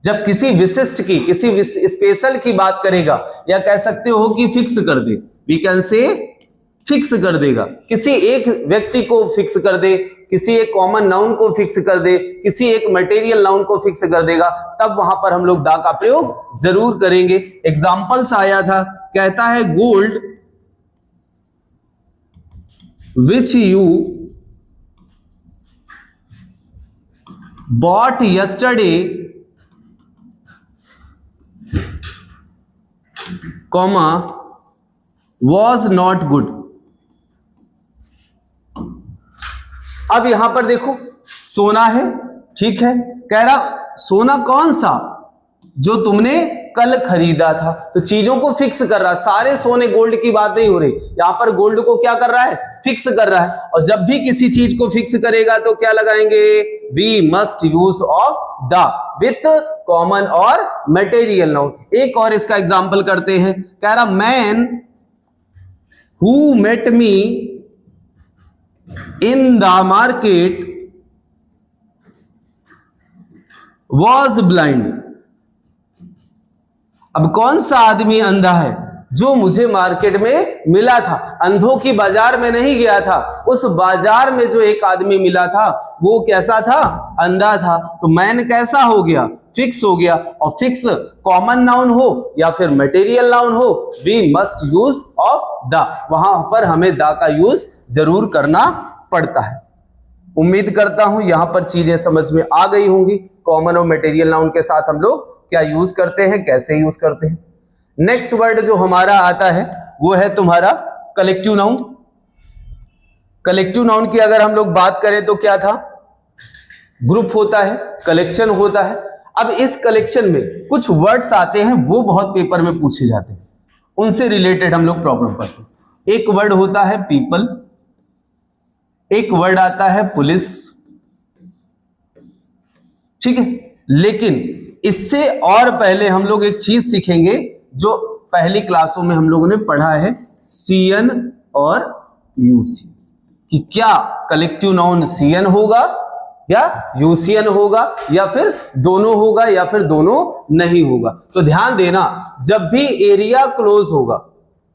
जब किसी विशिष्ट की, किसी स्पेशल की बात करेगा, या कह सकते हो कि फिक्स कर दे, वी कैन से फिक्स कर देगा, किसी एक व्यक्ति को फिक्स कर दे, किसी एक कॉमन नाउन को फिक्स कर दे, किसी एक मटेरियल नाउन को फिक्स कर देगा, तब वहां पर हम लोग दा का प्रयोग जरूर करेंगे। एग्जाम्पल्स आया था, कहता है gold which you bought yesterday comma was not good. अब यहां पर देखो सोना है, ठीक है, कह रहा सोना कौन सा? जो तुमने कल खरीदा था। तो चीजों को फिक्स कर रहा, सारे सोने गोल्ड की बात नहीं हो रही, यहां पर गोल्ड को क्या कर रहा है? फिक्स कर रहा है। और जब भी किसी चीज को फिक्स करेगा तो क्या लगाएंगे? We must use of the with common और मटेरियल नाउन। एक और इसका एग्जांपल करते हैं, कह रहा man who met me in the market was blind. अब कौन सा आदमी अंधा है? जो मुझे मार्केट में मिला था। अंधों की बाजार में नहीं गया था, उस बाजार में जो एक आदमी मिला था वो कैसा था? अंधा था। तो मैन कैसा हो गया? फिक्स हो गया। और फिक्स कॉमन नाउन हो या फिर मटेरियल नाउन हो, we must use of the, वहां पर हमें द का यूज जरूर करना पड़ता है। उम्मीद करता हूं यहां पर चीजें समझ में आ गई होंगी। कॉमन और मटेरियल नाउन के साथ हम लोग क्या यूज करते हैं, कैसे यूज करते हैं। नेक्स्ट वर्ड जो हमारा आता है वो है तुम्हारा कलेक्टिव नाउन। कलेक्टिव नाउन की अगर हम लोग बात करें तो क्या था? ग्रुप होता है, कलेक्शन होता है। अब इस कलेक्शन में कुछ वर्ड्स आते हैं वो बहुत पेपर में पूछे जाते हैं, उनसे रिलेटेड हम लोग प्रॉब्लम पढ़ते हैं। एक वर्ड होता है पीपल, एक वर्ड आता है पुलिस, ठीक है। लेकिन इससे और पहले हम लोग एक चीज सीखेंगे जो पहली क्लासों में हम लोगों ने पढ़ा है, सीएन और यूसी, कि क्या कलेक्टिव नाउन सीएन होगा या यूसीएन होगा या फिर दोनों होगा या फिर दोनों नहीं होगा। तो ध्यान देना, जब भी एरिया क्लोज होगा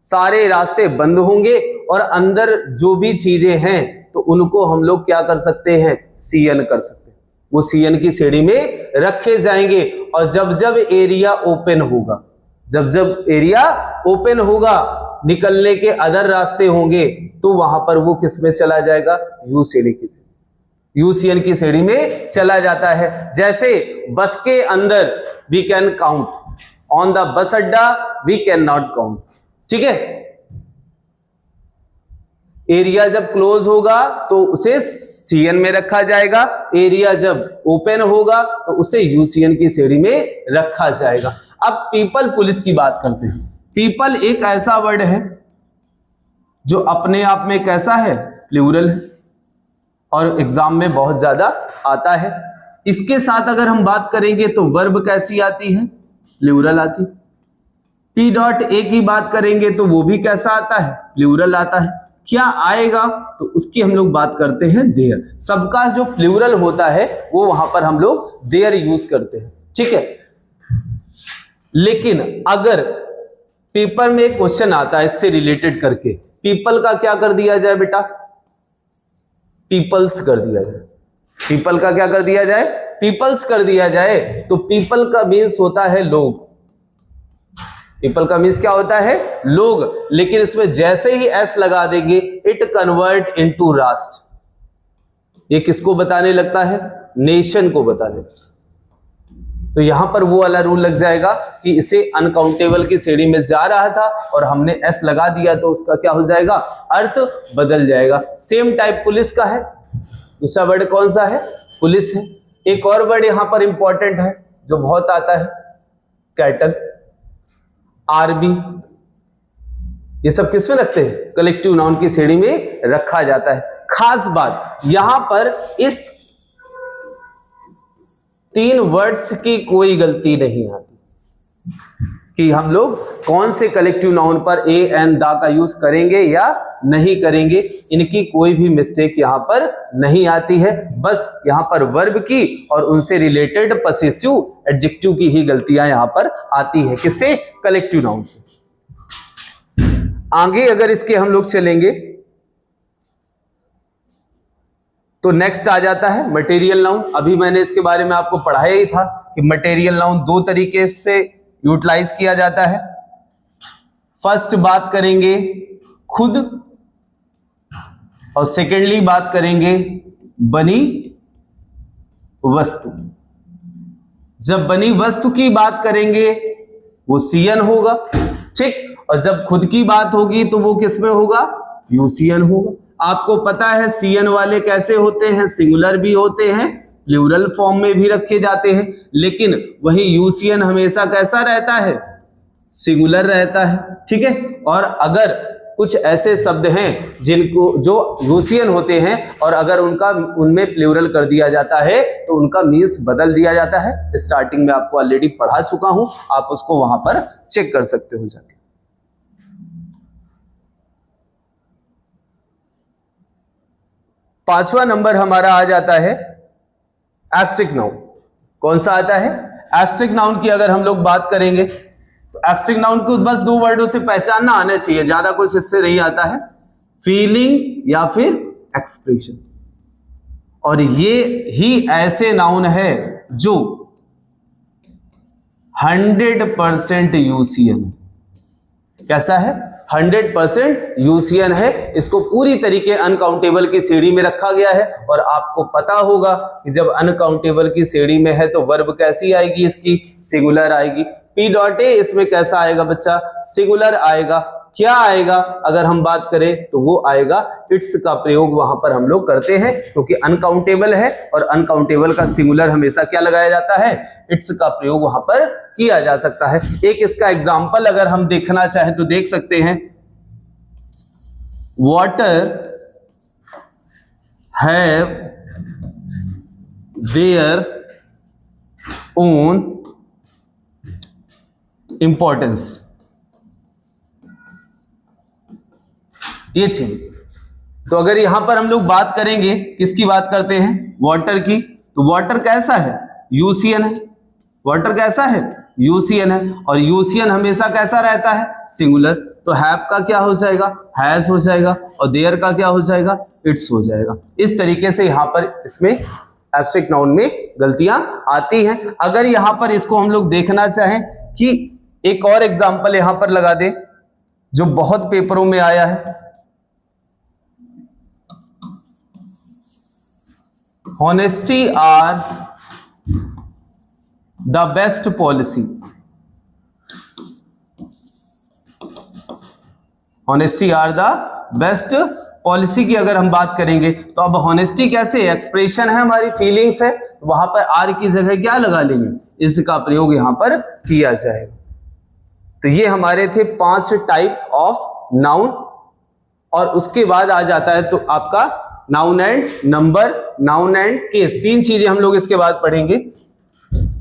सारे रास्ते बंद होंगे और अंदर जो भी चीजें हैं तो उनको हम लोग क्या कर सकते हैं, सीएन कर सकते हैं, वो सीएन की श्रेणी में रखे जाएंगे। और जब जब एरिया ओपन होगा, जब जब एरिया ओपन होगा, निकलने के अदर रास्ते होंगे, तो वहां पर वो किस में चला जाएगा, यू श्रेणी की, यूसीएन की श्रेणी में चला जाता है। जैसे बस के अंदर we can count, on the bus अड्डा वी कैन नॉट काउंट, ठीक है। एरिया जब क्लोज होगा तो उसे सीएन में रखा जाएगा, एरिया जब ओपन होगा तो उसे यूसीएन की श्रेणी में रखा जाएगा। अब पीपल पुलिस की बात करते हैं। पीपल एक ऐसा वर्ड है जो अपने आप में कैसा है, प्लूरल है और एग्जाम में बहुत ज्यादा आता है। इसके साथ अगर हम बात करेंगे तो वर्ब कैसी आती है, प्लूरल आती। पी डॉट ए की बात करेंगे तो वो भी कैसा आता है, प्लूरल आता है। क्या आएगा तो उसकी हम लोग बात करते हैं देयर। सबका जो प्लूरल होता है वो वहां पर हम लोग देयर यूज करते हैं, ठीक है। लेकिन अगर पेपर में एक क्वेश्चन आता है इससे रिलेटेड करके, पीपल का क्या कर दिया जाए बेटा, पीपल्स कर दिया जाए। पीपल का क्या कर दिया जाए, पीपल्स कर दिया जाए। तो पीपल का मीन्स होता है लोग, पीपल का मीन्स क्या होता है, लोग। लेकिन इसमें जैसे ही एस लगा देंगे इट कन्वर्ट इनटू राष्ट्र। ये किसको बताने लगता है, नेशन को बताने लगता है। तो यहां पर वो वाला रूल लग जाएगा कि इसे अनकाउंटेबल की श्रेणी में जा रहा था और हमने एस लगा दिया तो उसका क्या हो जाएगा, अर्थ बदल जाएगा। सेम टाइप पुलिस का है। दूसरा वर्ड कौन सा है, पुलिस है। एक और वर्ड यहां पर इंपॉर्टेंट है जो बहुत आता है, कैटल, आर्मी। ये सब किस में रखते हैं, कलेक्टिव नाउन की श्रेणी में रखा जाता है। खास बात यहां पर इस 3 वर्ड्स की कोई गलती नहीं आती कि हम लोग कौन से कलेक्टिव नाउन पर ए एन दा का यूज करेंगे या नहीं करेंगे। इनकी कोई भी मिस्टेक यहां पर नहीं आती है। बस यहां पर वर्ब की और उनसे रिलेटेड पसेसिव एडजेक्टिव की ही गलतियां यहां पर आती है। किससे, कलेक्टिव नाउन से। आगे अगर इसके हम लोग चलेंगे तो नेक्स्ट आ जाता है मटेरियल नाउन। अभी मैंने इसके बारे में आपको पढ़ाया ही था कि मटेरियल नाउन 2 तरीके से यूटिलाइज किया जाता है। फर्स्ट बात करेंगे खुद और सेकेंडली बात करेंगे बनी वस्तु। जब बनी वस्तु की बात करेंगे वो सीएन होगा, ठीक। और जब खुद की बात होगी तो वो किस में होगा, यूसीएन होगा। आपको पता है सीएन वाले कैसे होते हैं, सिंगुलर भी होते हैं, प्लूरल फॉर्म में भी रखे जाते हैं। लेकिन वही यूसीएन हमेशा कैसा रहता है, सिंगुलर रहता है, ठीक है। और अगर कुछ ऐसे शब्द हैं जिनको जो यूसीएन होते हैं और अगर उनमें प्लूरल कर दिया जाता है तो उनका मीन्स बदल दिया जाता है। स्टार्टिंग में आपको ऑलरेडी पढ़ा चुका हूं, आप उसको वहां पर चेक कर सकते हो जाके। पांचवा नंबर हमारा आ जाता है एब्स्ट्रैक्ट नाउन। कौन सा आता है, एब्स्ट्रैक्ट नाउन की अगर हम लोग बात करेंगे तो एब्स्ट्रैक्ट नाउन को बस 2 वर्डों से पहचानना आना चाहिए, ज्यादा कुछ इससे नहीं आता है, फीलिंग या फिर एक्सप्रेशन। और ये ही ऐसे नाउन है जो 100% यूसीएन। कैसा है, 100% यूसीएन है। इसको पूरी तरीके अनकाउंटेबल की श्रेणी में रखा गया है। और आपको पता होगा कि जब अनकाउंटेबल की श्रेणी में है तो वर्ब कैसी आएगी, इसकी सिंगुलर आएगी। पी डॉट ए इसमें कैसा आएगा बच्चा, सिंगुलर आएगा। क्या आएगा, अगर हम बात करें तो वो आएगा इट्स का प्रयोग वहां पर हम लोग करते हैं क्योंकि अनकाउंटेबल है और अनकाउंटेबल का सिंगुलर हमेशा क्या लगाया जाता है, इट्स का प्रयोग वहां पर किया जा सकता है। एक इसका एग्जाम्पल अगर हम देखना चाहें तो देख सकते हैं, water have their own importance. ये चीज तो अगर यहां पर हम लोग बात करेंगे, किसकी बात करते हैं, वाटर की, तो वाटर कैसा है, यूसीएन है। वाटर कैसा है, यूसीएन है, और यूसीएन हमेशा कैसा रहता है, सिंगुलर। तो हैव का क्या हो जाएगा, हैज हो जाएगा, और देयर का क्या हो जाएगा, इट्स हो जाएगा। इस तरीके से यहाँ पर इसमें एब्स्ट्रैक्ट नाउन में गलतियां आती हैं। अगर यहाँ पर इसको हम लोग देखना चाहें कि एक और एग्जाम्पल यहां पर लगा दे जो बहुत पेपरों में आया है, honesty are the best policy. Honesty are the best policy की अगर हम बात करेंगे तो अब ऑनेस्टी कैसे एक्सप्रेशन है, हमारी फीलिंग्स है, तो वहां पर आर की जगह क्या लगा लेंगे, इसका प्रयोग यहां पर किया जाएगा। तो ये हमारे थे 5 टाइप ऑफ नाउन, और उसके बाद आ जाता है तो आपका noun and number, noun and case. 3 चीजें हम लोग इसके बाद पढ़ेंगे।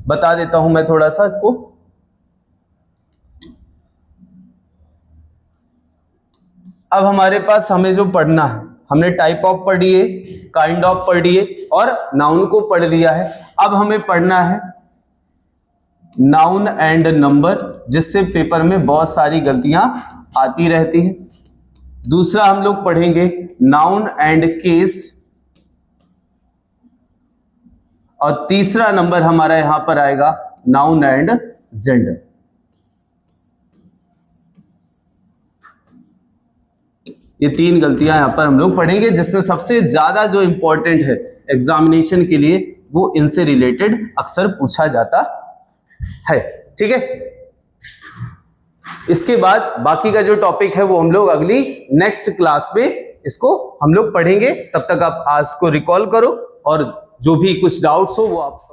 बता देता हूं मैं थोड़ा सा इसको। अब हमारे पास हमें जो पढ़ना है, हमने टाइप ऑफ पढ़ी है, काइंड ऑफ पढ़ी है, और नाउन को पढ़ लिया है। अब हमें पढ़ना है नाउन एंड नंबर, जिससे पेपर में बहुत सारी गलतियां आती रहती हैं। दूसरा हम लोग पढ़ेंगे नाउन एंड केस, और तीसरा नंबर हमारा यहां पर आएगा नाउन एंड जेंडर। ये 3 गलतियां यहां पर हम लोग पढ़ेंगे, जिसमें सबसे ज्यादा जो इंपॉर्टेंट है एग्जामिनेशन के लिए वो इनसे रिलेटेड अक्सर पूछा जाता है। ठीक है, इसके बाद बाकी का जो टॉपिक है वो हम लोग अगली नेक्स्ट क्लास में इसको हम लोग पढ़ेंगे। तब तक आप आज को रिकॉल करो, और जो भी कुछ डाउट्स हो वो आप